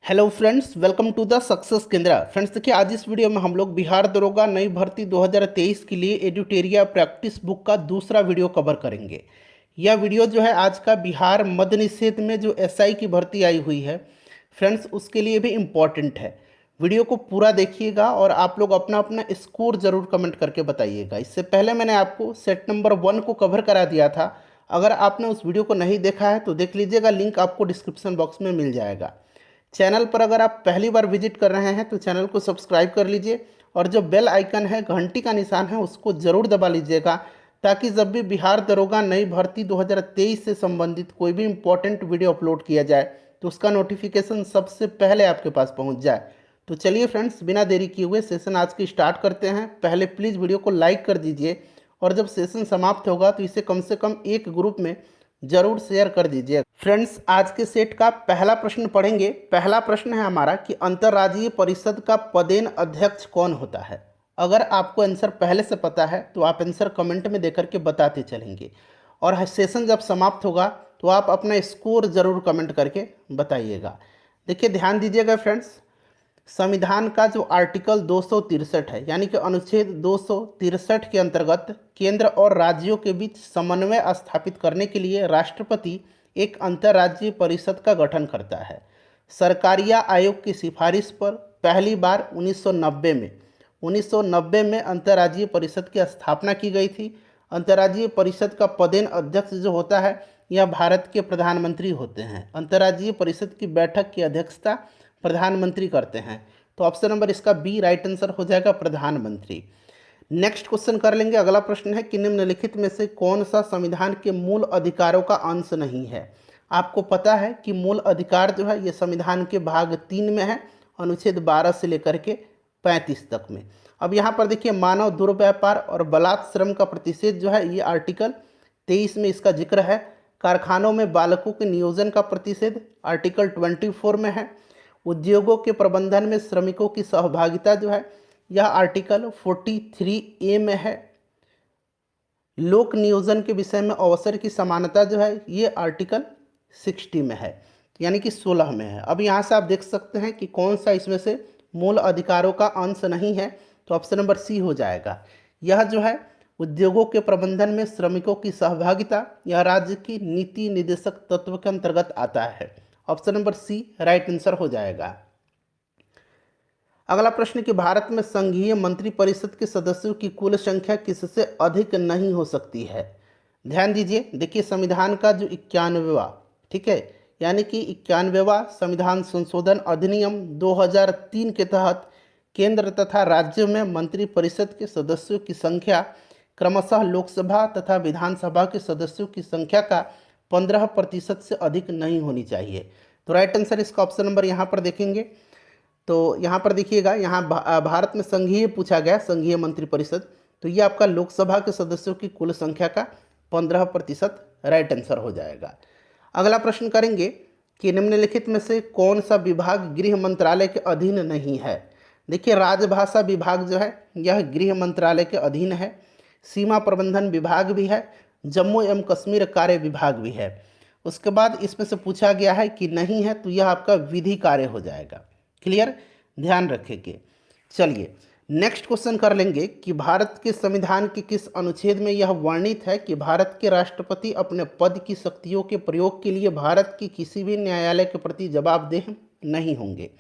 Hello friends, welcome to the success Kendra. Friends देखिए, आज इस वीडियो में हम लोग बिहार दरोगा नई भर्ती 2023 के लिए एडिटोरिया प्रैक्टिस बुक का दूसरा वीडियो कवर करेंगे। यह वीडियो जो है आज का बिहार मद्य निषेध में जो एसआई की भर्ती आई हुई है फ्रेंड्स, उसके लिए भी इम्पॉर्टेंट है। वीडियो को पूरा देखिएगा और आप लोग अपना अपना स्कोर ज़रूर कमेंट करके बताइएगा। इससे पहले मैंने आपको सेट नंबर 1 को कवर करा दिया था। अगर आपने उस वीडियो को नहीं देखा है तो देख लीजिएगा, लिंक आपको डिस्क्रिप्शन बॉक्स में मिल जाएगा। चैनल पर अगर आप पहली बार विजिट कर रहे हैं तो चैनल को सब्सक्राइब कर लीजिए और जो बेल आइकन है, घंटी का निशान है, उसको ज़रूर दबा लीजिएगा, ताकि जब भी बिहार दरोगा नई भर्ती 2023 से संबंधित कोई भी इम्पोर्टेंट वीडियो अपलोड किया जाए तो उसका नोटिफिकेशन सबसे पहले आपके पास पहुंच जाए। तो चलिए फ्रेंड्स, बिना देरी किए हुए सेशन आज की स्टार्ट करते हैं। पहले प्लीज़ वीडियो को लाइक कर दीजिए और जब सेशन समाप्त होगा तो इसे कम से कम एक ग्रुप में जरूर शेयर कर दीजिए। फ्रेंड्स, आज के सेट का पहला प्रश्न पढ़ेंगे। पहला प्रश्न है हमारा कि अंतर्राज्यीय परिषद का पदेन अध्यक्ष कौन होता है। अगर आपको आंसर पहले से पता है तो आप आंसर कमेंट में देकर के बताते चलेंगे और सेशन जब समाप्त होगा तो आप अपना स्कोर जरूर कमेंट करके बताइएगा। देखिए, ध्यान दीजिएगा फ्रेंड्स, संविधान का जो आर्टिकल 263 है, यानी कि अनुच्छेद 263 के अंतर्गत केंद्र और राज्यों के बीच समन्वय स्थापित करने के लिए राष्ट्रपति एक अंतर्राज्यीय परिषद का गठन करता है। सरकारिया आयोग की सिफारिश पर पहली बार 1990 में अंतर्राज्यीय परिषद की स्थापना की गई थी। अंतर्राज्यीय परिषद का पदेन अध्यक्ष जो होता है, यह भारत के प्रधानमंत्री होते हैं। अंतर्राज्यीय परिषद की बैठक की अध्यक्षता प्रधानमंत्री करते हैं। तो ऑप्शन नंबर इसका बी राइट आंसर हो जाएगा, प्रधानमंत्री। नेक्स्ट क्वेश्चन कर लेंगे। अगला प्रश्न है कि निम्नलिखित में से कौन सा संविधान के मूल अधिकारों का अंश नहीं है। आपको पता है कि मूल अधिकार जो है ये संविधान के भाग 3 में है, अनुच्छेद 12 से लेकर के 35 तक में। अब यहाँ पर देखिए, मानव दुर्व्यापार और बलात् श्रम का प्रतिषेध जो है ये आर्टिकल 23 में इसका जिक्र है। कारखानों में बालकों के नियोजन का प्रतिषेध आर्टिकल 24 में है। उद्योगों के प्रबंधन में श्रमिकों की सहभागिता जो है यह आर्टिकल 43A में है। लोक नियोजन के विषय में अवसर की समानता जो है ये आर्टिकल 60 में है, यानी कि 16 में है। अब यहाँ से आप देख सकते हैं कि कौन सा इसमें से मूल अधिकारों का अंश नहीं है, तो ऑप्शन नंबर सी हो जाएगा। यह जो है उद्योगों के प्रबंधन में श्रमिकों की सहभागिता, यह राज्य की नीति निर्देशक तत्व के अंतर्गत आता है। Option number C right answer हो जाएगा। अगला प्रश्न कि भारत में संघीय मंत्रिपरिषद के सदस्यों की कुल संख्या किससे अधिक नहीं हो सकती है। ध्यान दीजिए, देखिए संविधान का जो 91वां, ठीक है, यानी कि 91वां संविधान संशोधन अधिनियम 2003 के तहत केंद्र तथा राज्य में मंत्रिपरिषद के सदस्यों की संख्या क्रमशः लोकसभा तथा विधानसभा के सदस्यों की संख्या का 15% से अधिक नहीं होनी चाहिए। तो राइट आंसर इसका ऑप्शन नंबर यहाँ पर देखेंगे तो यहाँ पर देखिएगा, यहाँ भारत में संघीय पूछा गया, संघीय मंत्रिपरिषद, तो ये आपका लोकसभा के सदस्यों की कुल संख्या का 15% राइट आंसर हो जाएगा। अगला प्रश्न करेंगे कि निम्नलिखित में से कौन सा विभाग गृह मंत्रालय के अधीन नहीं है। देखिए, राजभाषा विभाग जो है यह गृह मंत्रालय के अधीन है। सीमा प्रबंधन विभाग भी है, जम्मू एवं कश्मीर कार्य विभाग भी है। उसके बाद इसमें से पूछा गया है कि नहीं है, तो यह आपका विधि कार्य हो जाएगा। क्लियर, ध्यान रखेंगे। चलिए नेक्स्ट क्वेश्चन कर लेंगे कि भारत के संविधान के किस अनुच्छेद में यह वर्णित है कि भारत के राष्ट्रपति अपने पद की शक्तियों के प्रयोग के लिए भारत की किसी भी न्यायालय के प्रति जवाबदेह नहीं होंगे।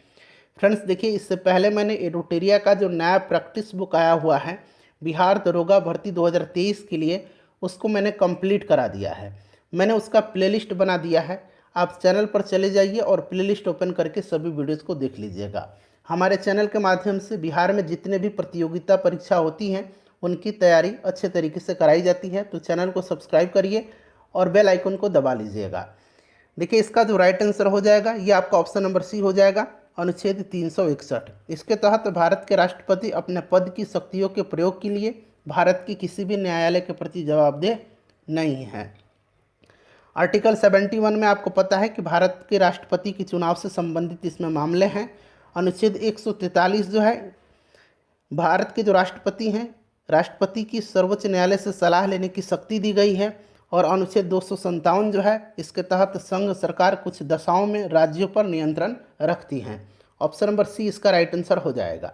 फ्रेंड्स देखिए, इससे पहले मैंने एडिटोरिया का जो नया प्रैक्टिस बुक आया हुआ है बिहार दरोगा भर्ती 2023 के लिए, उसको मैंने कंप्लीट करा दिया है। मैंने उसका प्लेलिस्ट बना दिया है। आप चैनल पर चले जाइए और प्लेलिस्ट ओपन करके सभी वीडियोस को देख लीजिएगा। हमारे चैनल के माध्यम से बिहार में जितने भी प्रतियोगिता परीक्षा होती हैं उनकी तैयारी अच्छे तरीके से कराई जाती है। तो चैनल को सब्सक्राइब करिए और बेल आइकन को दबा लीजिएगा। देखिए, इसका जो राइट आंसर हो जाएगा ये आपका ऑप्शन नंबर सी हो जाएगा, अनुच्छेद 361। इसके तहत भारत के राष्ट्रपति अपने पद की शक्तियों के प्रयोग के लिए भारत की किसी भी न्यायालय के प्रति जवाबदेह नहीं है। आर्टिकल 71 में आपको पता है कि भारत के राष्ट्रपति के चुनाव से संबंधित इसमें मामले हैं। अनुच्छेद 143 जो है, भारत के जो राष्ट्रपति हैं, राष्ट्रपति की सर्वोच्च न्यायालय से सलाह लेने की शक्ति दी गई है। और अनुच्छेद 257 जो है इसके तहत संघ सरकार कुछ दशाओं में राज्यों पर नियंत्रण रखती हैं। ऑप्शन नंबर सी इसका राइट आंसर हो जाएगा।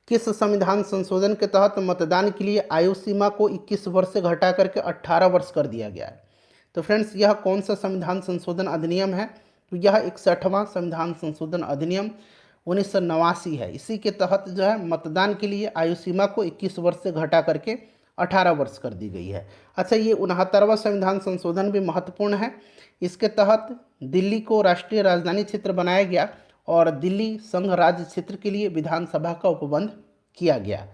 किस संविधान संशोधन के तहत मतदान के लिए आयु सीमा को 21 वर्ष से घटा करके 18 वर्ष कर दिया गया है? तो फ्रेंड्स यह कौन सा संविधान संशोधन अधिनियम है? तो यह 61वां संविधान संशोधन अधिनियम 1989 है। इसी के तहत जो है मतदान के लिए आयु सीमा को 21 वर्ष से घटा करके 18 वर्ष कर दी गई है। अच्छा, ये 69वां संविधान संशोधन भी महत्वपूर्ण है। इसके तहत दिल्ली को राष्ट्रीय राजधानी क्षेत्र बनाया गया और दिल्ली संघ राज्य क्षेत्र के लिए विधानसभा का उपबंध किया गया।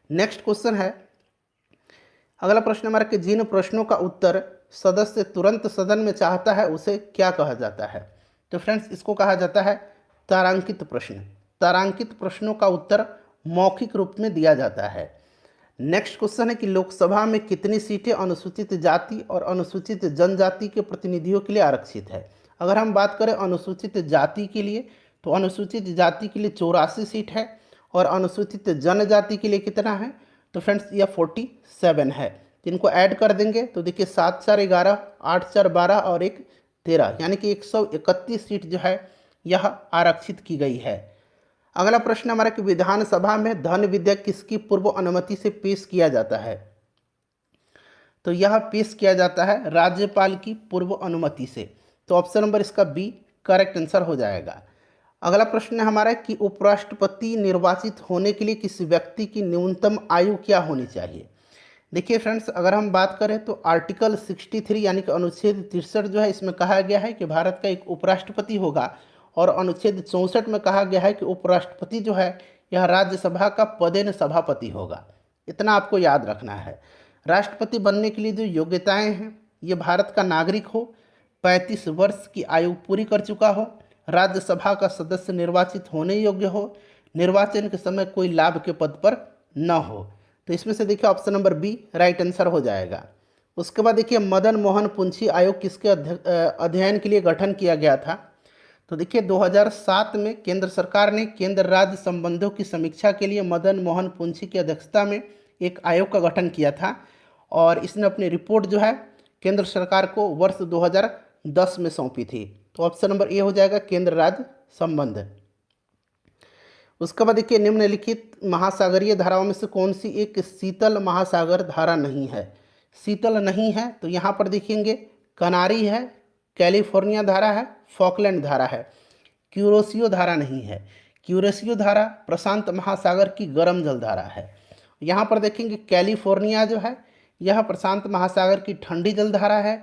नेक्स्ट क्वेश्चन है, अगला प्रश्न हमारा कि जिन प्रश्नों का उत्तर सदस्य तुरंत सदन में चाहता है उसे क्या कहा जाता है? तो फ्रेंड्स इसको कहा जाता है तारांकित प्रश्न। तारांकित प्रश्नों का उत्तर मौखिक रूप में दिया जाता है। नेक्स्ट क्वेश्चन है कि लोकसभा में कितनी सीटें अनुसूचित जाति और अनुसूचित जनजाति के प्रतिनिधियों के लिए आरक्षित है? अगर हम बात करें अनुसूचित जाति के लिए तो अनुसूचित जाति के लिए 84 सीट है और अनुसूचित जनजाति के लिए कितना है? तो फ्रेंड्स यह 47 है। इनको ऐड कर देंगे तो देखिए 7 4 11, 8 4 12 और 1 13, यानी कि 131 सीट जो है यह आरक्षित की गई है। अगला प्रश्न हमारा कि विधानसभा में धन विधेयक किसकी पूर्व अनुमति से पेश किया जाता है? तो यह पेश किया जाता है राज्यपाल की पूर्व अनुमति से। तो ऑप्शन नंबर इसका बी करेक्ट आंसर हो जाएगा। अगला प्रश्न है हमारा कि उपराष्ट्रपति निर्वाचित होने के लिए किसी व्यक्ति की न्यूनतम आयु क्या होनी चाहिए? देखिए फ्रेंड्स, अगर हम बात करें तो आर्टिकल 63 यानी कि अनुच्छेद 63 जो है इसमें कहा गया है कि भारत का एक उपराष्ट्रपति होगा और अनुच्छेद 64 में कहा गया है कि उपराष्ट्रपति जो है यह राज्यसभा का पदेन सभापति होगा। इतना आपको याद रखना है। राष्ट्रपति बनने के लिए जो योग्यताएं हैं, ये भारत का नागरिक हो, 35 वर्ष की आयु पूरी कर चुका हो, राज्यसभा का सदस्य निर्वाचित होने योग्य हो, निर्वाचन के समय कोई लाभ के पद पर न हो। तो इसमें से देखिए option number B right answer हो जाएगा। उसके बाद देखिए मदन मोहन पुंछी आयोग किसके अध्ययन के लिए गठन किया गया था? तो देखिए 2007 में केंद्र सरकार ने केंद्र राज्य संबंधों की समीक्षा के लिए मदन मोहन पुंछी की अध्यक्षता में एक आयोग का गठन किया था और इसने अपनी रिपोर्ट जो है केंद्र सरकार को वर्ष 2010 में सौंपी थी। तो ऑप्शन नंबर ए हो जाएगा केंद्र राज्य संबंध। उसके बाद देखिए निम्नलिखित महासागरीय धाराओं में से कौन सी एक शीतल महासागर धारा नहीं है? शीतल नहीं है तो यहाँ पर देखेंगे कनारी है, कैलिफोर्निया धारा है, फॉकलैंड धारा है। क्यूरोसियो धारा नहीं है। क्यूरोसियो धारा प्रशांत महासागर की गर्म जल धारा है। यहाँ पर देखेंगे कैलिफोर्निया जो है यह प्रशांत महासागर की ठंडी जल धारा है।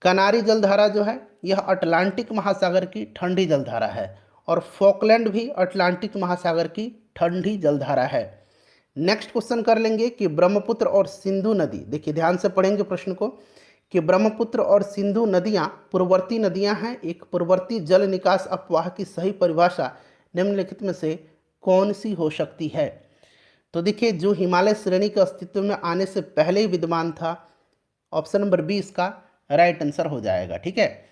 कनारी जल धारा जो है यह अटलांटिक महासागर की ठंडी जल धारा है और फॉकलैंड भी अटलांटिक महासागर की ठंडी जलधारा है। नेक्स्ट क्वेश्चन कर लेंगे कि ब्रह्मपुत्र और सिंधु नदी, देखिए ध्यान से पढ़ेंगे प्रश्न को, कि ब्रह्मपुत्र और सिंधु नदियां पूर्ववर्ती नदियां हैं। एक पूर्ववर्ती जल निकास अपवाह की सही परिभाषा निम्नलिखित में से कौन सी हो सकती है? तो देखिए जो हिमालय श्रेणी के अस्तित्व में आने से पहले ही विद्यमान था। ऑप्शन नंबर बी इसका राइट आंसर हो जाएगा। ठीक है,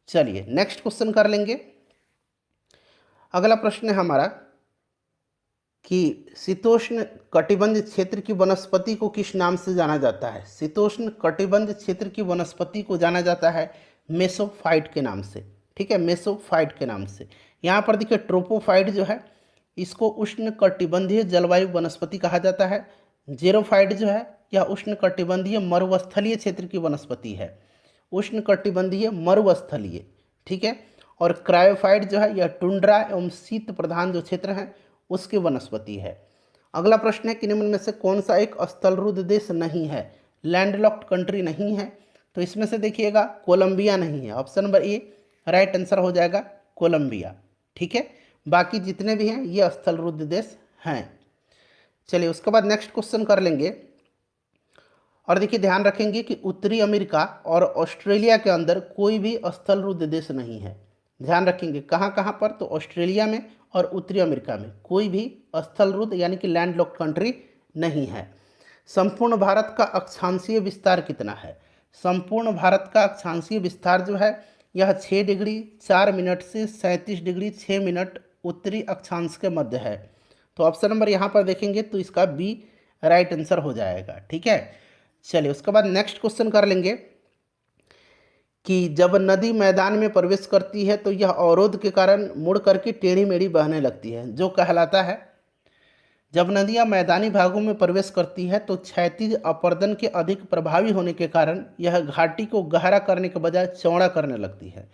चलिए नेक्स्ट क्वेश्चन कर लेंगे। अगला प्रश्न है हमारा कि शीतोष्ण कटिबंध क्षेत्र की वनस्पति को किस नाम से जाना जाता है? शीतोष्ण कटिबंध क्षेत्र की वनस्पति को जाना जाता है मेसोफाइट के नाम से। ठीक है, मेसोफाइट के नाम से। यहाँ पर देखिए ट्रोपोफाइट जो है इसको उष्ण कटिबंधीय जलवायु वनस्पति कहा जाता है। जेरोफाइट जो है यह उष्ण कटिबंधीय मरुस्थलीय क्षेत्र की वनस्पति है, उष्ण कटिबंधीय मरुस्थलीय। ठीक है, और क्रायोफाइट जो है यह टुंड्रा एवं शीत प्रधान जो क्षेत्र है उसकी वनस्पति है। अगला प्रश्न है कि निम्न में से कौन सा एक स्थलरुद्ध देश नहीं है, लैंडलॉक्ड कंट्री नहीं है? तो इसमें से देखिएगा कोलंबिया नहीं है। Option number A right answer हो जाएगा कोलंबिया। ठीक है, बाकी जितने भी हैं ये स्थलरुद्ध देश हैं। चलिए उसके बाद नेक्स्ट क्वेश्चन कर लेंगे और देखिए ध्यान रखेंगे कि उत्तरी अमेरिका और ऑस्ट्रेलिया के अंदर कोई भी स्थलरुद्ध देश नहीं है। ध्यान रखेंगे कहाँ कहाँ पर, तो ऑस्ट्रेलिया में और उत्तरी अमेरिका में कोई भी स्थलरुद्ध यानी कि लैंडलॉक्ड कंट्री नहीं है। संपूर्ण भारत का अक्षांशीय विस्तार कितना है? संपूर्ण भारत का अक्षांशीय विस्तार जो है यह 6 डिग्री 4 मिनट से 37 डिग्री 6 मिनट उत्तरी अक्षांश के मध्य है। तो ऑप्शन नंबर यहाँ पर देखेंगे तो इसका बी राइट आंसर हो जाएगा। ठीक है, चलिए उसके बाद नेक्स्ट क्वेश्चन कर लेंगे। कि जब नदी मैदान में प्रवेश करती है तो यह अवरोध के कारण मुड़ करके टेढ़ी मेढ़ी बहने लगती है, जो कहलाता है। जब नदियां मैदानी भागों में प्रवेश करती है तो क्षैतिज अपर्दन के अधिक प्रभावी होने के कारण यह घाटी को गहरा करने के बजाय चौड़ा करने लगती है।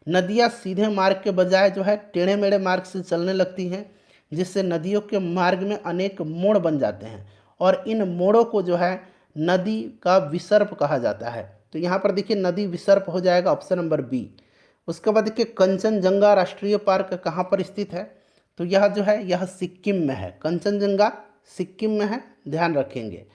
नदियां सीधे मार्ग के बजाय जो है टेढ़े मेढ़े मार्ग से चलने लगती हैं, जिससे नदियों के मार्ग में अनेक मोड़ बन जाते हैं और इन मोड़ों को जो है नदी का विसर्प कहा जाता है। तो यहाँ पर देखिए नदी विसर्प हो जाएगा ऑप्शन नंबर बी। उसके बाद देखिए कंचनजंगा राष्ट्रीय पार्क कहाँ पर स्थित है? तो यह जो है यह सिक्किम में है। कंचनजंगा सिक्किम में है, ध्यान रखेंगे।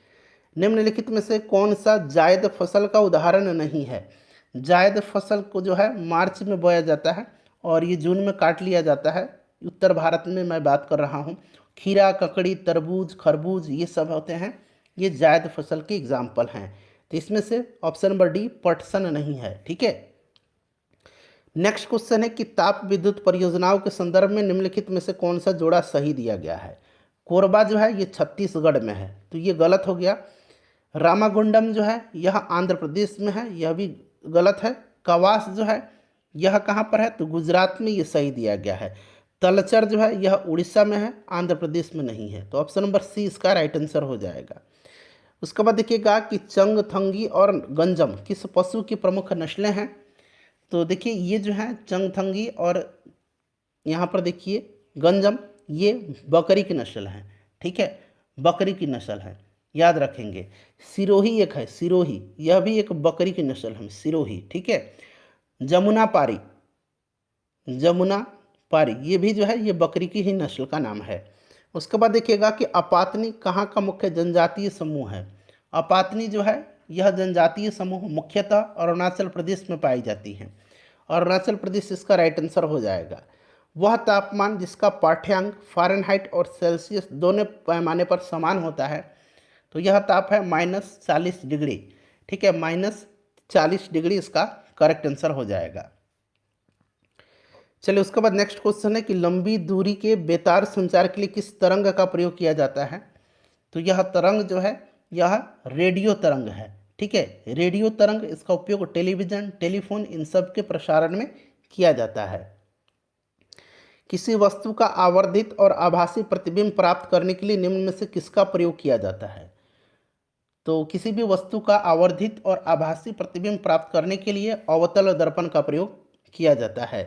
निम्नलिखित में से कौन सा जायद फसल का उदाहरण नहीं है? जायद फसल को जो है मार्च में बोया जाता है और ये जून में काट लिया जाता है। उत्तर भारत में मैं बात कर रहा हूँ। खीरा, ककड़ी, तरबूज, खरबूज ये सब होते हैं, ये जायद फसल के एग्जाम्पल हैं। तो इसमें से ऑप्शन नंबर डी पटसन नहीं है। ठीक है। नेक्स्ट क्वेश्चन है कि ताप विद्युत परियोजनाओं के संदर्भ में निम्नलिखित में से कौन सा जोड़ा सही दिया गया है? कोरबा जो है ये छत्तीसगढ़ में है, तो ये गलत हो गया। रामागुंडम जो है यह आंध्र प्रदेश में है, यह भी गलत है। कवास जो है यह कहाँ पर है? तो गुजरात में, ये सही दिया गया है। तलचर जो है यह उड़ीसा में है, आंध्र प्रदेश में नहीं है। तो ऑप्शन नंबर सी इसका राइट आंसर हो जाएगा। उसके बाद देखिएगा कि चंगथंगी और गंजम किस पशु की प्रमुख नस्लें हैं? तो देखिए ये जो है चंगथंगी और यहाँ पर देखिए गंजम, ये बकरी की नस्ल है। ठीक है, बकरी की नस्ल है, याद रखेंगे। सिरोही एक है, सिरोही, यह भी एक बकरी की नस्ल है, सिरोही। ठीक है। जमुना पारी, जमुना पारी ये भी जो है ये बकरी की ही नस्ल का नाम है। उसके बाद देखिएगा कि अपातनी कहाँ का मुख्य जनजातीय समूह है? अपातनी जो है यह जनजातीय समूह मुख्यतः अरुणाचल प्रदेश में पाई जाती है। अरुणाचल प्रदेश इसका राइट आंसर हो जाएगा। वह तापमान जिसका पाठ्यांक फ़ारेनहाइट और सेल्सियस दोनों पैमाने पर समान होता है, तो यह ताप है -40 डिग्री। ठीक है, -40 डिग्री इसका करेक्ट आंसर हो जाएगा। चलिए उसके बाद नेक्स्ट क्वेश्चन है कि लंबी दूरी के बेतार संचार के लिए किस तरंग का प्रयोग किया जाता है? तो यह तरंग जो है यह रेडियो तरंग है। ठीक है, रेडियो तरंग, इसका उपयोग टेलीविज़न, टेलीफोन इन सब के प्रसारण में किया जाता है। किसी वस्तु का आवर्धित और आभासी प्रतिबिंब प्राप्त करने के लिए निम्न में से किसका प्रयोग किया जाता है? तो किसी भी वस्तु का आवर्धित और आभासी प्रतिबिंब प्राप्त करने के लिए अवतल दर्पण का प्रयोग किया जाता है।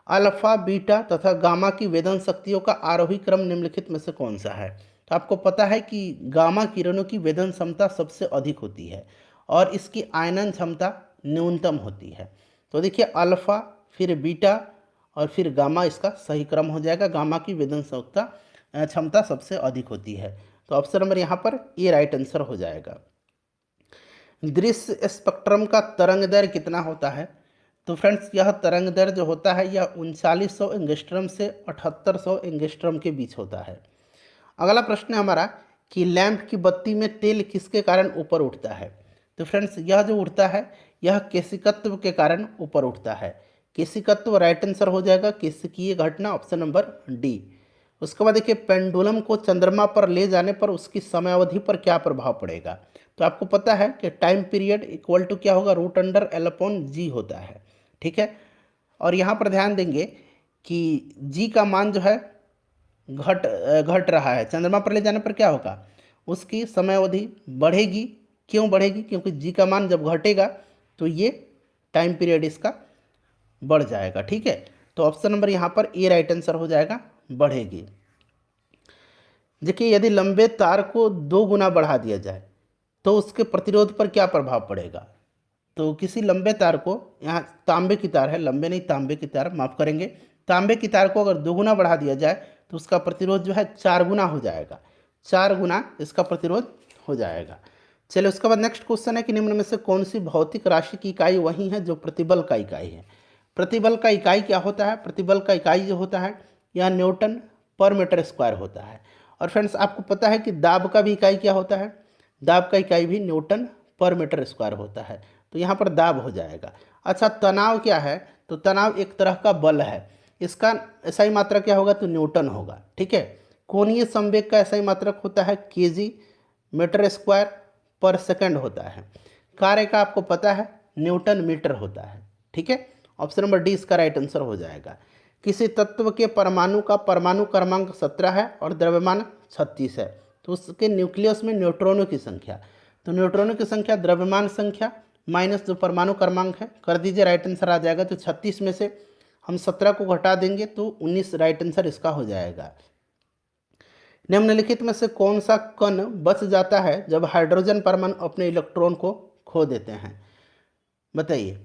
अल्फा, बीटा तथा गामा की वेदन शक्तियों का आरोही क्रम निम्नलिखित में से कौन सा है? तो आपको पता है कि गामा किरणों की वेदन क्षमता सबसे अधिक होती है और इसकी आयनन क्षमता न्यूनतम होती है। तो देखिए अल्फा, फिर बीटा और फिर गामा इसका सही क्रम हो जाएगा। गामा की वेदन क्षमता सबसे अधिक होती है। तो ऑप्शन नंबर यहाँ पर ए राइट आंसर हो जाएगा। दृश्य स्पेक्ट्रम का तरंग दैर्घ्य कितना होता है? तो फ्रेंड्स यह तरंग दैर्घ्य जो होता है यह 3900 एंगस्ट्रम से 7800 एंगस्ट्रम के बीच होता है। अगला प्रश्न है हमारा कि लैंप की बत्ती में तेल किसके कारण ऊपर उठता है? तो फ्रेंड्स यह जो उठता है यह केशिकत्व के कारण ऊपर उठता है। केशिकत्व राइट आंसर हो जाएगा। केशिकीय घटना ऑप्शन नंबर डी। उसके बाद देखिए पेंडुलम को चंद्रमा पर ले जाने पर उसकी समयावधि पर क्या प्रभाव पड़ेगा? तो आपको पता है कि टाइम पीरियड इक्वल टू क्या होगा? √L/G होता है। ठीक है, और यहाँ पर ध्यान देंगे कि जी का मान जो है घट रहा है। चंद्रमा पर ले जाने पर क्या होगा? उसकी समयावधि बढ़ेगी। क्यों बढ़ेगी? क्योंकि जी का मान जब घटेगा तो ये टाइम पीरियड इसका बढ़ जाएगा। ठीक है, तो ऑप्शन नंबर यहाँ पर ए राइट आंसर हो जाएगा, बढ़ेगी। देखिए यदि लंबे तार को 2 गुना बढ़ा दिया जाए तो उसके प्रतिरोध पर क्या प्रभाव पड़ेगा? तो किसी लंबे तार को, यहाँ तांबे की तार है, लंबे नहीं तांबे की तार, माफ़ करेंगे, तांबे की तार को अगर 2 गुना बढ़ा दिया जाए तो उसका प्रतिरोध जो है 4 गुना हो जाएगा। 4 गुना इसका प्रतिरोध हो जाएगा। चलिए उसके बाद नेक्स्ट क्वेश्चन है कि निम्न में से कौन सी भौतिक राशि की इकाई वही है जो प्रतिबल का इकाई है? प्रतिबल का इकाई क्या होता है? प्रतिबल का इकाई जो होता है यह न्यूटन पर मीटर स्क्वायर होता है। और फ्रेंड्स आपको पता है कि दाब का भी इकाई क्या होता है? दाब का इकाई भी न्यूटन पर मीटर स्क्वायर होता है। तो यहाँ पर दाब हो जाएगा। अच्छा, तनाव क्या है? तो तनाव एक तरह का बल है, इसका SI मात्रक क्या होगा? तो न्यूटन होगा। ठीक है, कोणीय संवेग का SI मात्रक होता है kg मीटर स्क्वायर पर सेकंड होता है। कार्य का आपको पता है न्यूटन मीटर होता है। ठीक है, ऑप्शन नंबर डी इसका राइट आंसर हो जाएगा। किसी तत्व के परमाणु का परमाणु क्रमांक 17 है और द्रव्यमान 36 है, तो उसके न्यूक्लियस में न्यूट्रॉनों की संख्या, तो न्यूट्रॉनों की संख्या द्रव्यमान संख्या माइनस जो परमाणु क्रमांक है, कर दीजिए, राइट आंसर आ जाएगा। तो 36 में से हम 17 को घटा देंगे तो 19 राइट आंसर इसका हो जाएगा। निम्नलिखित में से कौन सा कण बच जाता है जब हाइड्रोजन परमाणु अपने इलेक्ट्रॉन को खो देते हैं, बताइए।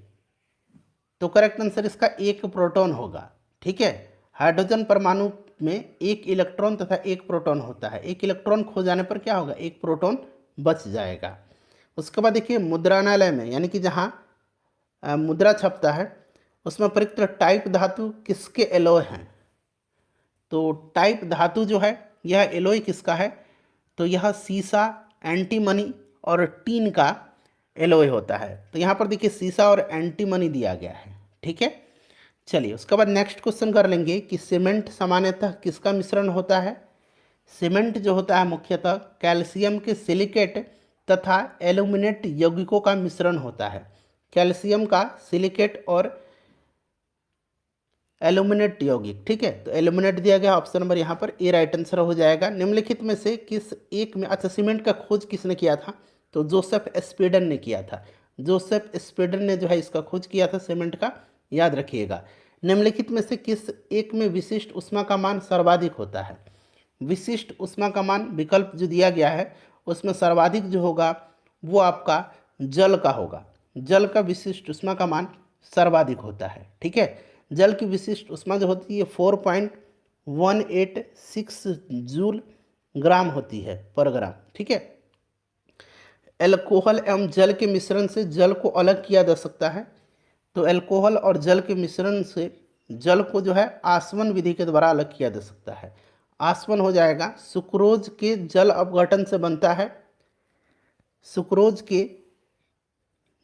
तो करेक्ट आंसर इसका एक प्रोटॉन होगा। ठीक है, हाइड्रोजन परमाणु में एक इलेक्ट्रॉन तथा एक प्रोटॉन होता है, एक इलेक्ट्रॉन खो जाने पर क्या होगा, एक प्रोटॉन बच जाएगा। उसके बाद देखिए मुद्रणालय में, यानी कि जहाँ मुद्रा छपता है, उसमें प्रयुक्त टाइप धातु किसके एलॉय हैं। तो टाइप धातु जो है यह एलॉय किसका है, तो यह सीसा, एंटीमनी और टीन का एलॉय होता है। तो यहाँ पर देखिए सीसा और एंटीमनी दिया गया है। ठीक है, चलिए उसके बाद नेक्स्ट क्वेश्चन कर लेंगे कि सीमेंट सामान्यतः किसका मिश्रण होता है। सीमेंट जो होता है मुख्यतः कैल्शियम के सिलिकेट तथा एल्यूमिनेट यौगिकों का मिश्रण होता है। कैल्शियम का सिलिकेट और एल्यूमिनेट यौगिक। ठीक है, तो एल्यूमिनेट दिया गया, ऑप्शन नंबर यहाँ पर ए राइट आंसर हो जाएगा। निम्नलिखित में से किस एक में, अच्छा सीमेंट का खोज किसने किया था, तो जोसेफ स्पीडन ने किया था। जोसेफ स्पीडन ने जो है इसका खोज किया था सीमेंट का, याद रखिएगा। निम्नलिखित में से किस एक में विशिष्ट ऊष्मा का मान सर्वाधिक होता है। विशिष्ट ऊष्मा का मान विकल्प जो दिया गया है उसमें सर्वाधिक जो होगा वो आपका जल का होगा। जल का विशिष्ट ऊष्मा का मान सर्वाधिक होता है। ठीक है, जल की विशिष्ट ऊष्मा जो होती है 4.186 जूल ग्राम होती है पर ग्राम। ठीक है, एल्कोहल एवं जल के मिश्रण से जल को अलग किया जा सकता है। तो एल्कोहल और जल के मिश्रण से जल को जो है आसवन विधि के द्वारा अलग किया जा सकता है। आसवन हो जाएगा, सुक्रोज के जल अपघटन से बनता है। सुक्रोज के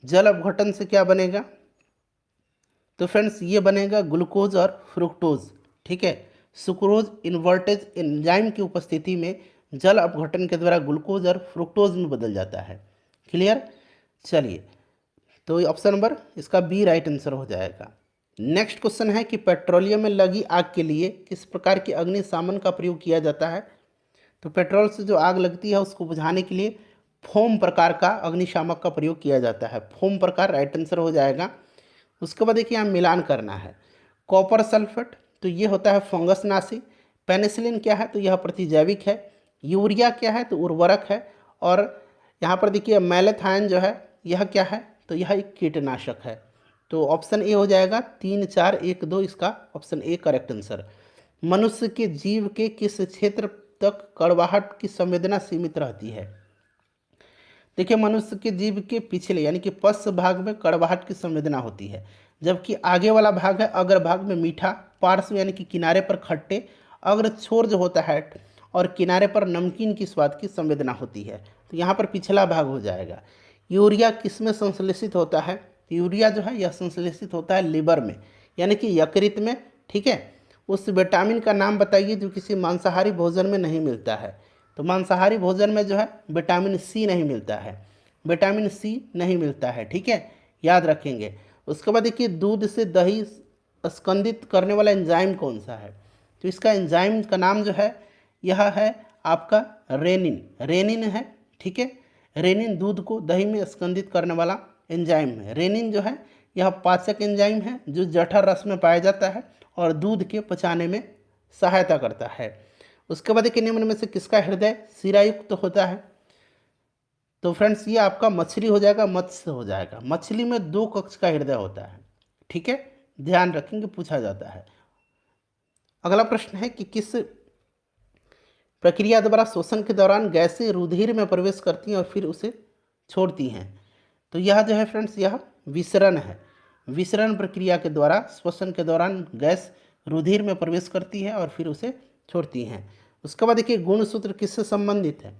जल अपघटन से क्या बनेगा, तो फ्रेंड्स ये बनेगा ग्लूकोज और फ्रुक्टोज। ठीक है, सुक्रोज इन्वर्टेज एंजाइम की उपस्थिति में जल अपघटन के द्वारा ग्लूकोज और फ्रुक्टोज में बदल जाता है। क्लियर, चलिए तो ऑप्शन नंबर इसका बी राइट आंसर हो जाएगा। नेक्स्ट क्वेश्चन है कि पेट्रोलियम में लगी आग के लिए किस प्रकार की अग्निशामन का प्रयोग किया जाता है। तो पेट्रोल से जो आग लगती है उसको बुझाने के लिए फोम प्रकार का अग्निशामक का प्रयोग किया जाता है। फोम प्रकार राइट आंसर हो जाएगा। उसके बाद देखिए यहाँ मिलान करना है। कॉपर सल्फेट, तो ये होता है फंगस नाशी। पेनिसिलिन क्या है, तो यह प्रतिजैविक है। यूरिया क्या है, तो उर्वरक है। और यहाँ पर देखिए मैलेथाइन जो है यह क्या है, तो यह एक कीटनाशक है। तो ऑप्शन ए हो जाएगा 3 4 1 2, इसका ऑप्शन ए करेक्ट आंसर। मनुष्य के जीव के किस क्षेत्र तक कड़वाहट की संवेदना सीमित रहती है। देखिए मनुष्य के जीव के पिछले यानी कि पश्च भाग में कड़वाहट की संवेदना होती है, जबकि आगे वाला भाग है अग्र भाग में मीठा, पार्श्व यानी कि किनारे पर खट्टे, अग्र छोर जो होता है और किनारे पर नमकीन की स्वाद की संवेदना होती है। तो यहाँ पर पिछला भाग हो जाएगा। यूरिया किस में संश्लेषित होता है, यूरिया जो है यह संश्लेषित होता है लिवर में यानी कि यकृत में। ठीक है, उस विटामिन का नाम बताइए जो किसी मांसाहारी भोजन में नहीं मिलता है। तो मांसाहारी भोजन में जो है विटामिन सी नहीं मिलता है, विटामिन सी नहीं मिलता है। ठीक है, याद रखेंगे। उसके बाद देखिए दूध से दही स्कंदित करने वाला एंजाइम कौन सा है, तो इसका एंजाइम का नाम जो है यह है आपका रेनिन। रेनिन है। ठीक है, रेनिन दूध को दही में स्कंदित करने वाला एंजाइम है। रेनिन जो है यह पाचक एंजाइम है जो जठर रस में पाया जाता है और दूध के पचाने में सहायता करता है। उसके बाद देखिए निम्न में से किसका हृदय शिरायुक्त होता है। तो फ्रेंड्स ये आपका मछली हो जाएगा, मत्स्य हो जाएगा। मछली में 2 कक्ष का हृदय होता है। ठीक है, ध्यान रखेंगे, पूछा जाता है। अगला प्रश्न है कि किस प्रक्रिया द्वारा श्वसन के दौरान गैसें रुधिर में प्रवेश करती हैं और फिर उसे छोड़ती हैं। तो यह जो है फ्रेंड्स यह विसरण है। विसरण प्रक्रिया के द्वारा श्वसन के दौरान गैस रुधिर में प्रवेश करती है और फिर उसे छोड़ती हैं। उसके बाद देखिए गुणसूत्र किससे संबंधित है।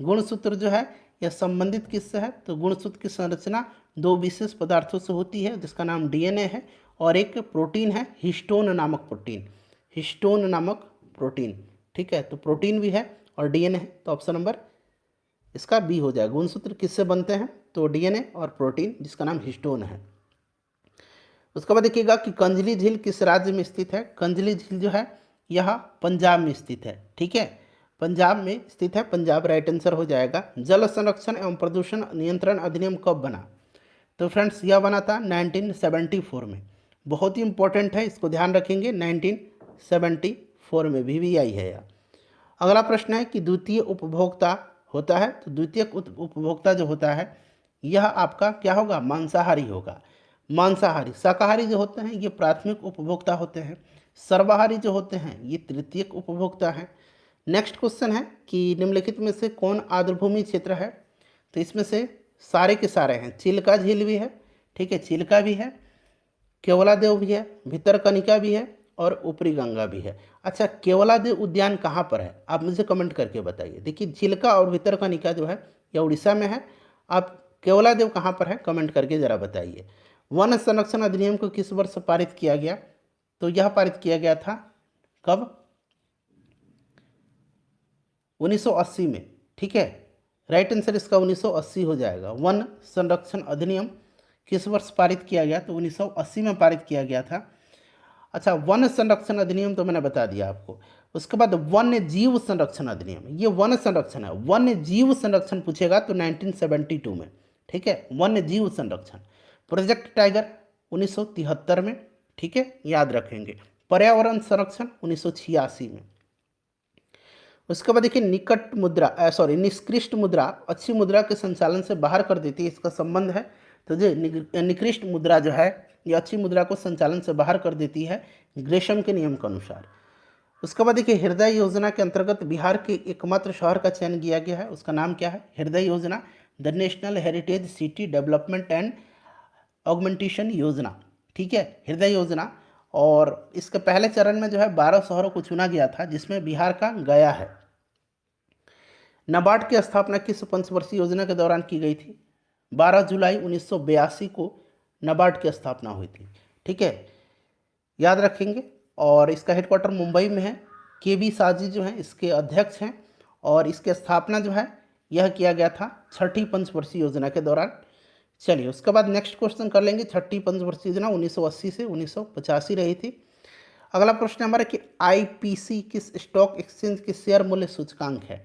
गुणसूत्र जो है यह संबंधित किससे है, तो गुणसूत्र की संरचना 2 विशेष पदार्थों से होती है जिसका नाम डीएनए है और एक प्रोटीन है हिस्टोन नामक प्रोटीन। हिस्टोन नामक प्रोटीन। ठीक है, तो प्रोटीन भी है और डीएनए है, तो ऑप्शन नंबर इसका बी हो जाएगा। गुणसूत्र किससे बनते हैं, तो डीएनए और प्रोटीन जिसका नाम हिस्टोन है। उसके बाद देखिएगा कि कंजली झील किस राज्य में स्थित है। कंजली झील जो है यह पंजाब में स्थित है, ठीक है, पंजाब में स्थित है, पंजाब राइट आंसर हो जाएगा। जल संरक्षण एवं प्रदूषण नियंत्रण अधिनियम कब बना? तो फ्रेंड्स यह बना था 1974 में। बहुत ही इंपॉर्टेंट है, इसको ध्यान रखेंगे, 1974 में VVI है यह। अगला प्रश्न है कि द्वितीय उपभोक्ता होता है, तो द्वितीय उपभोक्ता जो होता है यह आपका क्या होगा? मांसाहारी होगा। मांसाहारी, शाकाहारी जो होते हैं ये प्राथमिक उपभोक्ता होते हैं, सर्वाहारी जो होते हैं ये तृतीयक उपभोक्ता हैं। नेक्स्ट क्वेश्चन है कि निम्नलिखित में से कौन आर्द्रभूमि क्षेत्र है? तो इसमें से सारे के सारे हैं। चिल्का झील भी है, ठीक है, चिल्का भी है, केवलादेव भी है, भितरकनिका भी है और ऊपरी गंगा भी है। अच्छा, केवलादेव उद्यान कहाँ पर है? आप मुझे कमेंट करके बताइए। देखिए चिल्का और भितरकनिका जो है यह उड़ीसा में है। आप केवलादेव कहाँ पर है कमेंट करके ज़रा बताइए। वन संरक्षण अधिनियम को किस वर्ष पारित किया गया? तो यह पारित किया गया था कब? 1980 में, ठीक है, राइट आंसर इसका 1980 हो जाएगा। वन संरक्षण अधिनियम किस वर्ष पारित किया गया? तो 1980 में पारित किया गया था। अच्छा, वन संरक्षण अधिनियम तो मैंने बता दिया आपको। उसके बाद वन्य जीव संरक्षण अधिनियम, ये वन संरक्षण है, वन्य जीव संरक्षण पूछेगा तो 1972 में, ठीक है, वन्य जीव संरक्षण। प्रोजेक्ट टाइगर 1973 में, ठीक है, याद रखेंगे। पर्यावरण संरक्षण 1986 में। उसके बाद देखिए निकट मुद्रा सॉरी निष्कृष्ट मुद्रा अच्छी मुद्रा के संचालन से बाहर कर देती है, इसका संबंध है। तो जो निकृष्ट मुद्रा जो है ये अच्छी मुद्रा को संचालन से बाहर कर देती है ग्रेशम के नियम के अनुसार। उसके बाद देखिए हृदय योजना के अंतर्गत बिहार के एकमात्र शहर का चयन किया गया है, उसका नाम क्या है? हृदय योजना, the national heritage city development and augmentation योजना, ठीक है, हृदय योजना। और इसके पहले चरण में जो है 12 शहरों को चुना गया था जिसमें बिहार का गया है। नाबार्ड की स्थापना किस पंचवर्षीय योजना के दौरान की गई थी? 12 जुलाई 1982 को नाबार्ड की स्थापना हुई थी, ठीक है, याद रखेंगे। और इसका हेडक्वार्टर मुंबई में है। KB साजी जो है इसके अध्यक्ष हैं और इसकी स्थापना जो है यह किया गया था छठी पंचवर्षीय योजना के दौरान। चलिए उसके बाद नेक्स्ट क्वेश्चन कर लेंगे। छठी पंचवर्षीय योजना 1980 से 1985 रही थी। अगला प्रश्न हमारा कि IPC किस स्टॉक एक्सचेंज के शेयर मूल्य सूचकांक है?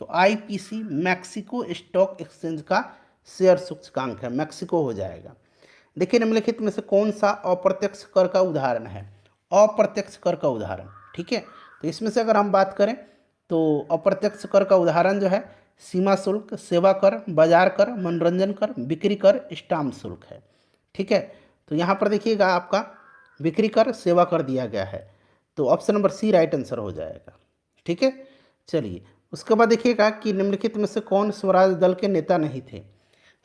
तो IPC मैक्सिको स्टॉक एक्सचेंज का शेयर सूचकांक है, मैक्सिको हो जाएगा। देखिए निम्नलिखित में से कौन सा अप्रत्यक्ष कर का उदाहरण है? अप्रत्यक्ष कर का उदाहरण, ठीक है, तो इसमें से अगर हम बात करें तो अप्रत्यक्ष कर का उदाहरण जो है सीमा शुल्क, सेवा कर, बाजार कर, मनोरंजन कर, बिक्री कर, स्टाम्प शुल्क है, ठीक है। तो यहाँ पर देखिएगा आपका बिक्री कर, सेवा कर दिया गया है, तो option number C right answer हो जाएगा, ठीक है। चलिए उसके बाद देखिएगा कि निम्नलिखित में से कौन स्वराज दल के नेता नहीं थे?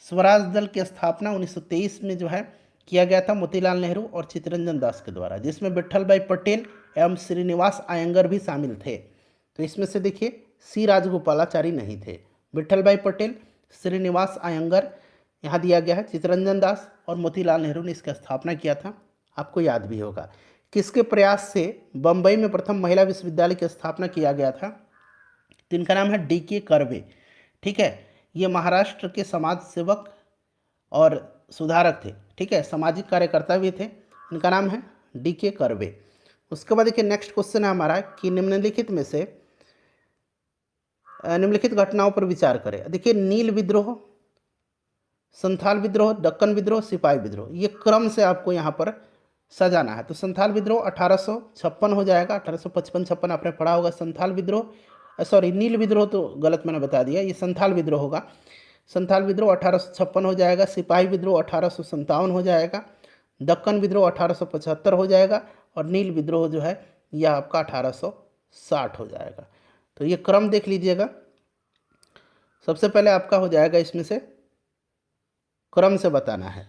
स्वराज दल की स्थापना 1923 में जो है किया गया था मोतीलाल नेहरू और चित्तरंजन दास के द्वारा, जिसमें विट्ठल भाई पटेल एवं श्रीनिवास अयंगर भी शामिल थे। तो इसमें से देखिए C राजगोपालाचारी नहीं थे, विट्ठल भाई पटेल, श्रीनिवास अयंगर यहाँ दिया गया है, चित्तरंजन दास और मोतीलाल नेहरू ने इसका स्थापना किया था, आपको याद भी होगा। किसके प्रयास से बम्बई में प्रथम महिला विश्वविद्यालय की स्थापना किया गया था? तो इनका नाम है DK कर्वे, ठीक है, ये महाराष्ट्र के समाज सेवक और सुधारक थे, ठीक है, सामाजिक कार्यकर्ता भी थे। इनका नाम है DK कर्वे। उसके बाद देखिए नेक्स्ट क्वेश्चन है हमारा कि निम्नलिखित में से निम्नलिखित घटनाओं पर विचार करें। देखिए नील विद्रोह, संथाल विद्रोह, दक्कन विद्रोह, सिपाही विद्रोह, ये क्रम से आपको यहाँ पर सजाना है। तो संथाल विद्रोह 1856 हो जाएगा, 1855-56 आपने पढ़ा होगा। संथाल विद्रोह सॉरी नील विद्रोह तो गलत मैंने बता दिया, ये संथाल विद्रोह होगा। संथाल विद्रोह 1856 हो जाएगा, सिपाही विद्रोह 1857 हो जाएगा, दक्कन विद्रोह 1875 हो जाएगा और नील विद्रोह जो है यह आपका 1860 हो जाएगा। तो ये क्रम देख लीजिएगा। सबसे पहले आपका हो जाएगा इसमें से क्रम से बताना है,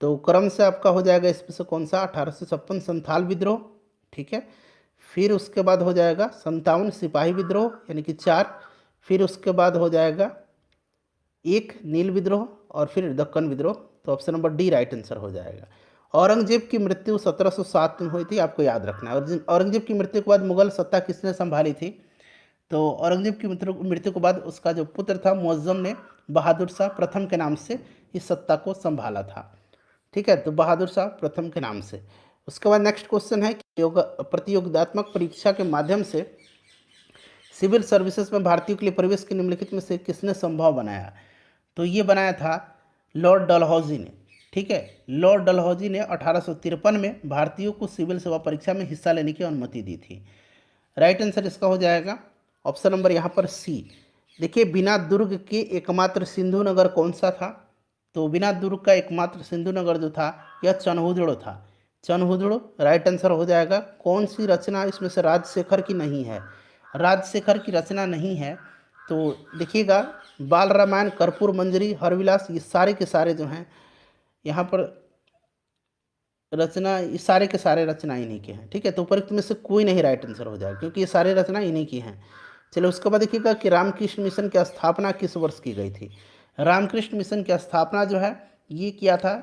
तो क्रम से आपका हो जाएगा इसमें से कौन सा? 1856 संथाल विद्रोह, ठीक है, फिर उसके बाद हो जाएगा 57 सिपाही विद्रोह यानी कि 4, फिर उसके बाद हो जाएगा 1 नील विद्रोह और फिर दक्कन विद्रोह। तो option number D right answer हो जाएगा। औरंगजेब की मृत्यु 1707 में हुई थी, आपको याद रखना है। और औरंगजेब की मृत्यु के बाद मुगल सत्ता किसने संभाली थी? तो औरंगजेब की मृत्यु के बाद उसका जो पुत्र था मुअज्जम ने बहादुर शाह प्रथम के नाम से इस सत्ता को संभाला था। ठीक है, तो बहादुर शाह प्रथम के नाम से। उसके बाद नेक्स्ट क्वेश्चन है कि प्रतियोगितात्मक परीक्षा के माध्यम से सिविल सर्विसेज में भारतीयों के लिए प्रवेश के निम्नलिखित में से किसने संभव बनाया? तो ये बनाया था लॉर्ड डलहौजी ने। ठीक है, लॉर्ड डलहौजी ने 1853 में भारतीयों को सिविल सेवा परीक्षा में हिस्सा लेने की अनुमति दी थी। राइट आंसर इसका हो जाएगा ऑप्शन नंबर यहाँ पर सी। देखिए, बिना दुर्ग के एकमात्र सिंधु नगर कौन सा था? तो बिना दुर्ग का एकमात्र सिंधु नगर जो था यह चनहुदड़ो था। चनहुदड़ो राइट आंसर हो जाएगा। कौन सी रचना इसमें से राजशेखर की नहीं है? राजशेखर की रचना नहीं है तो देखिएगा, बाल रामायण, कर्पूर मंजरी, हरविलास, ये सारे के सारे जो हैं यहाँ पर रचना, ये सारे के सारे रचना इन्हीं के हैं। ठीक है, तो उपरोक्त में से कोई नहीं राइट आंसर हो जाएगा क्योंकि ये सारे रचना इन्हीं की हैं। चलिए, उसके बाद देखिएगा कि रामकृष्ण मिशन की स्थापना किस वर्ष की गई थी? रामकृष्ण मिशन की स्थापना जो है ये किया था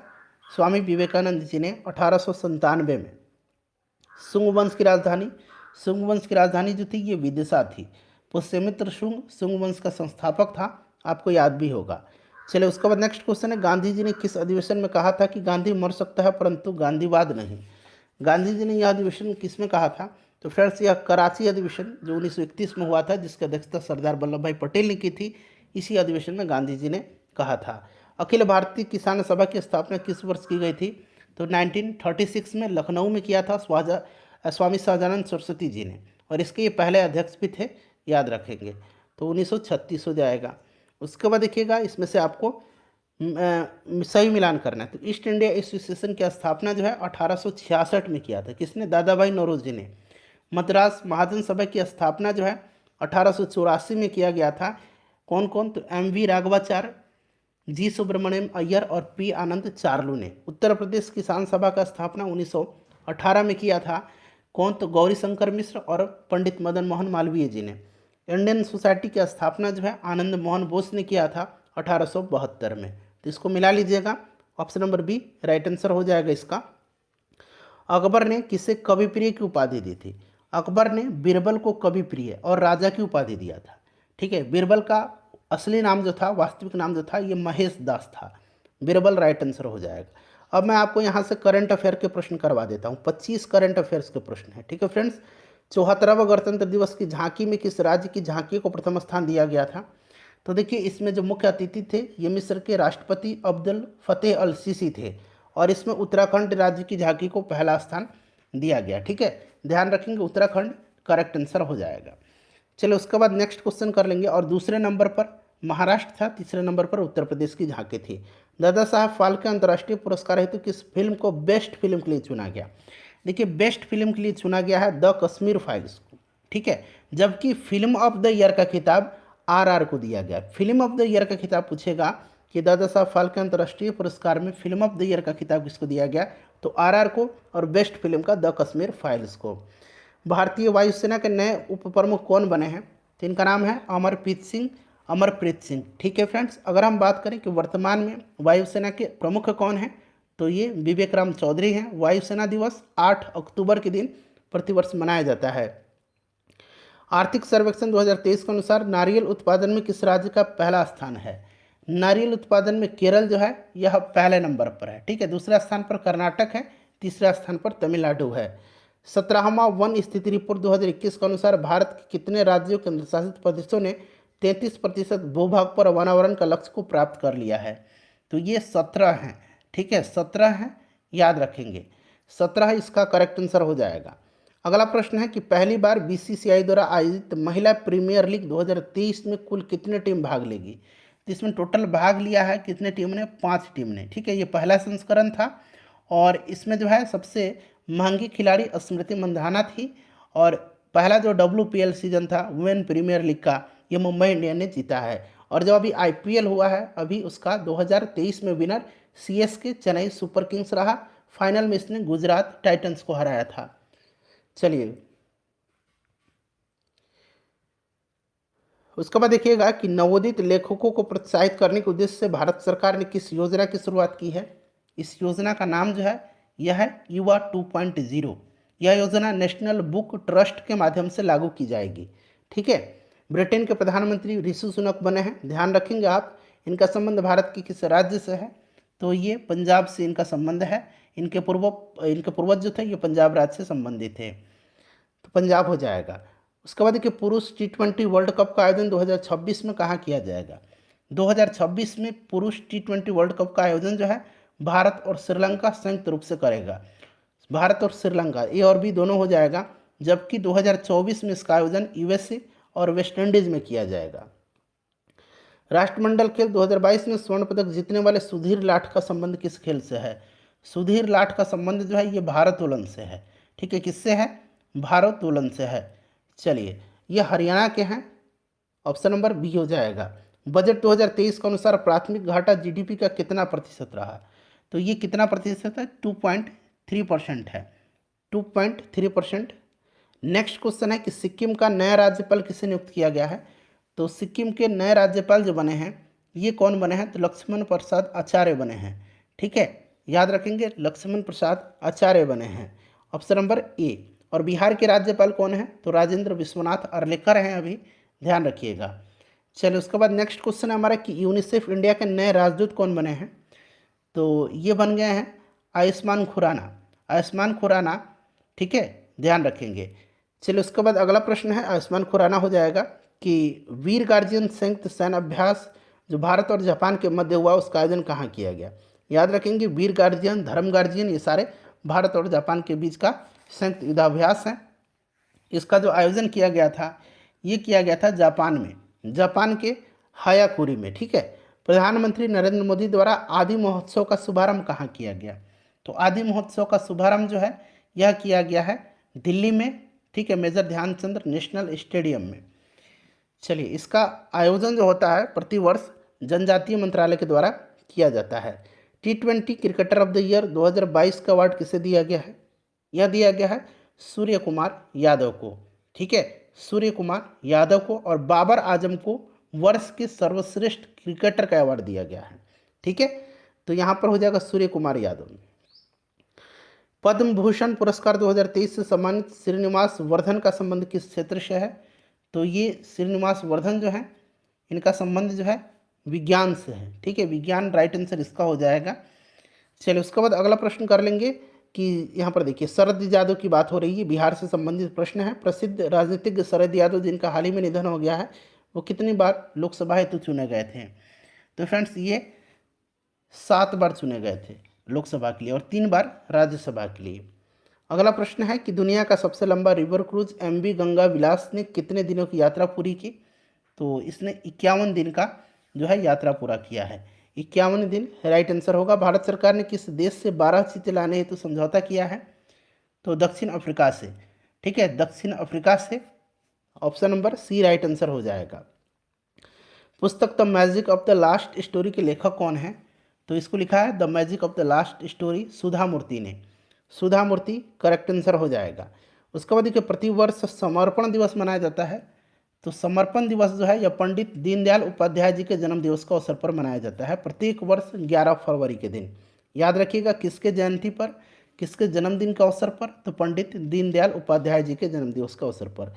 स्वामी विवेकानंद जी ने 1897 में। शुंग वंश की राजधानी जो थी ये विदिशा थी। पुष्यमित्र शुंग वंश का संस्थापक था, आपको याद भी होगा। चलिए, उसके बाद नेक्स्ट क्वेश्चन है, गांधी जी ने किस अधिवेशन में कहा था कि गांधी मर सकता है परंतु गांधीवाद नहीं? गांधी जी ने यह अधिवेशन किस में कहा था? तो फ्रेंड्स, यह कराची अधिवेशन जो 1931 में हुआ था, जिसकी अध्यक्षता सरदार वल्लभ भाई पटेल ने की थी, इसी अधिवेशन में गांधी जी ने कहा था। अखिल भारतीय किसान सभा की स्थापना किस वर्ष की गई थी? तो 1936 में लखनऊ में किया था स्वामी सहजानंद सरस्वती जी ने, और इसके ये पहले अध्यक्ष भी थे, याद रखेंगे। तो 1936 हो जाएगा। उसके बाद देखिएगा, इसमें से आपको सही मिलान करना है। तो ईस्ट इंडिया एसोसिएशन की स्थापना जो है 1866 में किया था। किसने? दादा भाई नौरोजी ने। मद्रास महाजन सभा की स्थापना जो है 1884 में किया गया था। कौन कौन? तो एम.वी. राघवाचार्य, जी सुब्रमण्यम अय्यर और पी आनंद चार्लू ने। उत्तर प्रदेश किसान सभा का स्थापना 1918 में किया था। कौन? तो गौरी शंकर मिश्र और पंडित मदन मोहन मालवीय जी ने। इंडियन सोसाइटी की स्थापना जो है आनंद मोहन बोस ने किया था 1872 में। तो इसको मिला लीजिएगा, option number B right answer हो जाएगा इसका। अकबर ने किसे कवि प्रिय की उपाधि दी थी? अकबर ने बीरबल को कवि प्रिय और राजा की उपाधि दिया था। ठीक है, बीरबल का असली नाम जो था, वास्तविक नाम जो था, ये महेश दास था। बीरबल राइट आंसर हो जाएगा। अब मैं आपको यहाँ से करंट अफेयर के प्रश्न करवा देता हूँ। 25 करंट अफेयर्स के प्रश्न हैं। ठीक है फ्रेंड्स, 74वां गणतंत्र दिवस की झांकी में किस राज्य की झांकी को प्रथम स्थान दिया गया था? तो देखिए, इसमें जो मुख्य अतिथि थे ये मिस्र के राष्ट्रपति अब्दुल फतेह अल सीसी थे, और इसमें उत्तराखंड राज्य की झांकी को पहला स्थान दिया गया। ठीक है, ध्यान रखेंगे, उत्तराखंड करेक्ट आंसर हो जाएगा। चलो, उसके बाद नेक्स्ट क्वेश्चन कर लेंगे। और दूसरे नंबर पर महाराष्ट्र था, तीसरे नंबर पर उत्तर प्रदेश की झांकी थी। दादा साहब फाल्के अंतर्राष्ट्रीय पुरस्कार हेतु किस फिल्म को बेस्ट फिल्म के लिए चुना गया? देखिए, बेस्ट फिल्म के लिए चुना गया है द कश्मीर फाइल्स को। ठीक है, जबकि फिल्म ऑफ द ईयर का खिताब आरआर को दिया गया। फिल्म ऑफ द ईयर का खिताब पूछेगा कि दादा साहब फाल्के अंतर्राष्ट्रीय पुरस्कार में फिल्म ऑफ द ईयर का खिताब किसको दिया गया? तो आरआर को, और बेस्ट फिल्म का द कश्मीर फाइल्स को। भारतीय वायुसेना के नए उप प्रमुख कौन बने हैं? तो इनका नाम है अमरप्रीत सिंह। ठीक है फ्रेंड्स, अगर हम बात करें कि वर्तमान में वायुसेना के प्रमुख कौन हैं, तो ये विवेक राम चौधरी हैं। वायुसेना दिवस 8 अक्टूबर के दिन प्रतिवर्ष मनाया जाता है। आर्थिक सर्वेक्षण 2023 के अनुसार नारियल उत्पादन में किस राज्य का पहला स्थान है? नारियल उत्पादन में केरल जो है यह पहले नंबर पर है। ठीक है, दूसरा स्थान पर कर्नाटक है, तीसरा स्थान पर तमिलनाडु है। 17वां वन स्थिति रिपोर्ट 2021 के अनुसार भारत के कितने राज्यों के केंद्रशासित प्रदेशों ने 33% भूभाग पर वनावरण का लक्ष्य को प्राप्त कर लिया है? तो ये 17 हैं। ठीक है, 17 हैं, याद रखेंगे, 17 इसका करेक्ट आंसर हो जाएगा। अगला प्रश्न है कि पहली बार बीसीसीआई द्वारा आयोजित महिला प्रीमियर लीग 2023 में कुल कितने टीम भाग लेगी? तो इसमें टोटल भाग लिया है कितने टीम ने? 5 टीम ने। ठीक है, ये पहला संस्करण था, और इसमें जो है सबसे महंगी खिलाड़ी स्मृति मंधाना थी, और पहला जो WPL सीजन था वुमेन प्रीमियर लीग का, ये मुंबई इंडियन ने जीता है। और जो अभी IPL हुआ है अभी, उसका 2023 में winner CSK Chennai super Kings रहा। फाइनल में इसने गुजरात टाइटंस को हराया था। चलिए, उसके बाद देखिएगा कि नवोदित लेखकों को प्रोत्साहित करने के उद्देश्य से भारत सरकार ने किस योजना की शुरुआत की है? इस योजना का नाम जो है यह है युवा 2.0। यह योजना नेशनल बुक ट्रस्ट के माध्यम से लागू की जाएगी। ठीक है, ब्रिटेन के प्रधानमंत्री ऋषि सुनक बने हैं। ध्यान रखेंगे आप, इनका संबंध भारत के किस राज्य से है? तो ये पंजाब से इनका संबंध है। इनके पूर्वज जो थे ये पंजाब राज्य से संबंधित थे, तो पंजाब हो जाएगा। उसके बाद देखिए पुरुष T20 वर्ल्ड कप का आयोजन 2026 में कहाँ किया जाएगा। 2026 में पुरुष T20 वर्ल्ड कप का आयोजन जो है भारत और श्रीलंका संयुक्त रूप से करेगा। भारत और श्रीलंका ए और बी दोनों हो जाएगा, जबकि 2024 में इसका आयोजन यूएसए और वेस्ट इंडीज में किया जाएगा। राष्ट्रमंडल खेल 2022 में स्वर्ण पदक जीतने वाले सुधीर लाठ का संबंध किस खेल से है। सुधीर लाठ का संबंध जो है ये भारोत्तोलन से है। ठीक है, किससे है, भारोत्तोलन से है। चलिए, ये हरियाणा के हैं, ऑप्शन नंबर बी हो जाएगा। बजट 2023 के अनुसार प्राथमिक घाटा जीडीपी का कितना प्रतिशत रहा, तो ये कितना प्रतिशत है, 2.3% है, 2.3%। नेक्स्ट क्वेश्चन है कि सिक्किम का नया राज्यपाल किसे नियुक्त किया गया है। तो सिक्किम के नए राज्यपाल जो बने हैं ये कौन बने हैं, तो लक्ष्मण प्रसाद आचार्य बने हैं। ठीक है, याद रखेंगे, लक्ष्मण प्रसाद आचार्य बने हैं, ऑप्शन नंबर ए। और बिहार के राज्यपाल कौन है, तो राजेंद्र विश्वनाथ अर्लेकर हैं, अभी ध्यान रखिएगा। चलिए, उसके बाद नेक्स्ट क्वेश्चन है हमारा कि यूनिसेफ इंडिया के नए राजदूत कौन बने हैं। तो ये बन गए हैं आयुष्मान खुराना, आयुष्मान खुराना। ठीक है, ध्यान रखेंगे। चलिए, उसके बाद अगला प्रश्न है, आयुष्मान खुराना हो जाएगा कि वीर गार्जियन संयुक्त सैन्य अभ्यास जो भारत और जापान के मध्य हुआ उसका आयोजन कहाँ किया गया। याद रखेंगे, वीर गार्जियन, धर्म गार्जियन, ये सारे भारत और जापान के बीच का संयुक्त युद्धाभ्यास है। इसका जो आयोजन किया गया था ये किया गया था जापान में, जापान के हायाकुरी में। ठीक है, प्रधानमंत्री नरेंद्र मोदी द्वारा आदि महोत्सव का शुभारंभ कहाँ किया गया। तो आदि महोत्सव का शुभारंभ जो है यह किया गया है दिल्ली में। ठीक है, मेजर ध्यानचंद नेशनल स्टेडियम में। चलिए, इसका आयोजन जो होता है प्रतिवर्ष जनजातीय मंत्रालय के द्वारा किया जाता है। T20 cricketer of the year 2022 का अवार्ड किसे दिया गया है, यह दिया गया है सूर्य कुमार यादव को। ठीक है, सूर्य कुमार यादव को। और बाबर आजम को वर्ष के सर्वश्रेष्ठ क्रिकेटर का अवार्ड दिया गया है। ठीक है, तो यहाँ पर हो जाएगा सूर्य कुमार यादव। पद्म भूषण पुरस्कार 2023 से सम्मानित श्रीनिवास वर्धन का संबंध किस क्षेत्र से है। तो ये श्रीनिवास वर्धन जो है इनका संबंध जो है विज्ञान से है। ठीक है, विज्ञान राइट आंसर इसका हो जाएगा। चलिए, उसके बाद अगला प्रश्न कर लेंगे कि यहाँ पर देखिए शरद यादव की बात हो रही है, बिहार से संबंधित प्रश्न है। प्रसिद्ध राजनीतिज्ञ शरद यादव जिनका हाल ही में निधन हो गया है, वो कितनी बार लोकसभा हेतु चुने गए थे। तो फ्रेंड्स, ये 7 बार चुने गए थे लोकसभा के लिए और 3 बार राज्यसभा के लिए। अगला प्रश्न है कि दुनिया का सबसे लंबा रिवर क्रूज MV गंगा विलास ने कितने दिनों की यात्रा पूरी की। तो इसने 51 दिन का जो है यात्रा पूरा किया है। 51 दिन राइट आंसर होगा। भारत सरकार ने किस देश से 12 चीते लाने हेतु समझौता किया है। तो दक्षिण अफ्रीका से। ठीक है, दक्षिण अफ्रीका से, option number C right answer हो जाएगा। पुस्तक The Magic of the Last Story के लेखक कौन है। तो इसको लिखा है The Magic of the Last Story Sudha Murthy ने। सुधा मूर्ति करेक्ट आंसर हो जाएगा। उसके बाद देखिए प्रतिवर्ष समर्पण दिवस मनाया जाता है। तो समर्पण दिवस जो है यह पंडित दीनदयाल उपाध्याय जी के जन्म दिवस का अवसर पर मनाया जाता है प्रत्येक वर्ष 11 फरवरी के दिन। याद रखिएगा, किसके जयंती पर, किसके जन्मदिन के अवसर पर, तो पंडित दीनदयाल उपाध्याय जी के जन्म दिवस के अवसर पर।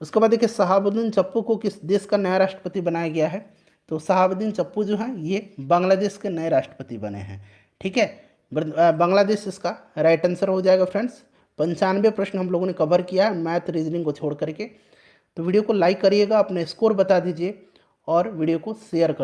उसके बाद देखिए शहाबुद्दीन चप्पू को किस देश का नया राष्ट्रपति बनाया गया है। तो शहाबुद्दीन चप्पू जो है ये बांग्लादेश के नए राष्ट्रपति बने हैं। ठीक है, बांग्लादेश इसका राइट आंसर हो जाएगा। फ्रेंड्स, 95 प्रश्न हम लोगों ने कवर किया है मैथ रीजनिंग को छोड़ करके। तो वीडियो को लाइक करिएगा, अपने स्कोर बता दीजिए और वीडियो को शेयर कर